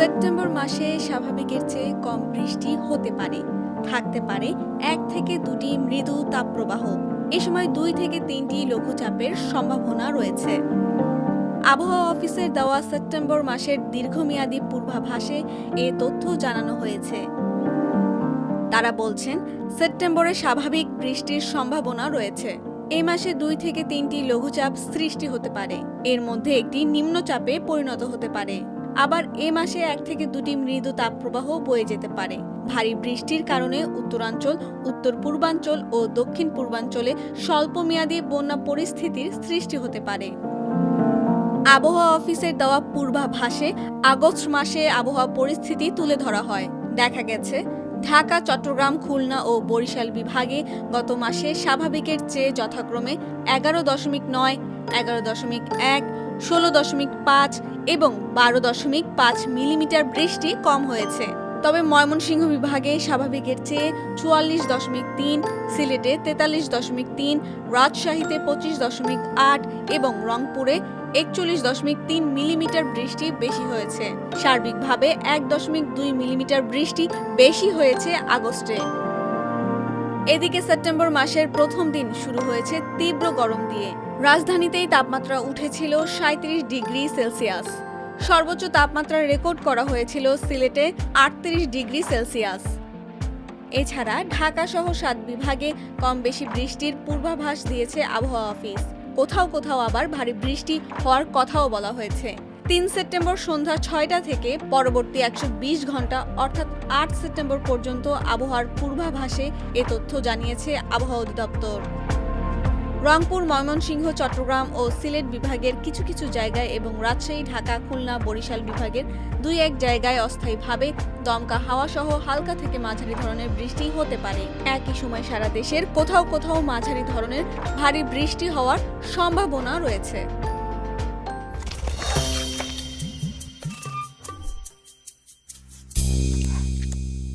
September মাসে স্বাভাবিকের চেয়ে কম বৃষ্টি হতে পারে, থাকতে পারে 1 থেকে 2টি মৃদু তাপপ্রবাহ। এ সময় 2 থেকে 3টি লঘুচাপের সম্ভাবনা রয়েছে। আবহাওয়া অফিসের দেওয়া সেপ্টেম্বর মাসের দীর্ঘমেয়াদী পূর্বাভাসে এ তথ্য জানানো হয়েছে। তারা বলছেন, সেপ্টেম্বরে স্বাভাবিক বৃষ্টির সম্ভাবনা রয়েছে। এই মাসে 2 থেকে 3টি লঘুচাপ সৃষ্টি হতে পারে, এর মধ্যে একটি নিম্নচাপে পরিণত হতে পারে। আবার এ মাসে 1 থেকে 2টি মৃদু তাপপ্রবাহ বয়ে যেতে পারে। ভারী বৃষ্টির কারণে উত্তরাঞ্চল, উত্তর পূর্বাঞ্চল ও দক্ষিণ পূর্বাঞ্চলে স্বল্পমেয়াদী বন্যা পরিস্থিতির সৃষ্টি হতে পারে। আবহাওয়া অফিসের দেওয়া পূর্বাভাসে আগস্ট মাসে আবহাওয়া পরিস্থিতি তুলে ধরা হয়। দেখা গেছে, ঢাকা, চট্টগ্রাম, খুলনা ও বরিশাল বিভাগে গত মাসে স্বাভাবিকের চেয়ে যথাক্রমে 11.9, 11.1, 16.5 এবং 12.5 মিলিমিটার বৃষ্টি কম হয়েছে। তবে ময়মনসিংহ বিভাগে স্বাভাবিকের চেয়ে 44.3, সিলেটে 43.3, রাজশাহীতে 25.8 এবং রংপুরে 41.3 মিলিমিটার বৃষ্টি বেশি হয়েছে। সার্বিকভাবে 1.2 মিলিমিটার বৃষ্টি বেশি হয়েছে আগস্টে। এদিকে সেপ্টেম্বর মাসের প্রথম দিন শুরু হয়েছে তীব্র গরম দিয়ে। রাজধানীতেই তাপমাত্রা উঠেছিল 37 ডিগ্রি সেলসিয়াস। সর্বোচ্চ তাপমাত্রা রেকর্ড করা হয়েছিল সিলেটে 38 ডিগ্রি সেলসিয়াস। এছাড়া ঢাকা সহ 7 বিভাগে কম বেশি বৃষ্টির পূর্বাভাস দিয়েছে আবহাওয়া অফিস। কোথাও কোথাও আবার ভারী বৃষ্টি হওয়ার কথাও বলা হয়েছে। 3 সেপ্টেম্বর সন্ধ্যা 6টা থেকে পরবর্তী 120 ঘন্টা অর্থাৎ 8 সেপ্টেম্বর পর্যন্ত আবহাওয়ার পূর্বাভাসে এ তথ্য জানিয়েছে আবহাওয়া অধিদপ্তর। রংপুর, ময়মনসিংহ, চট্টগ্রাম ও সিলেট বিভাগের কিছু কিছু জায়গায় এবং রাজশাহী, ঢাকা, খুলনা, বরিশাল বিভাগের 2-1 জায়গায় অস্থায়ীভাবে দমকা হাওয়া সহ হালকা থেকে মাঝারি ধরনের বৃষ্টি হতে পারে। একই সময় সারা দেশের কোথাও কোথাও মাঝারি ধরনের ভারী বৃষ্টি হওয়ার সম্ভাবনা রয়েছে।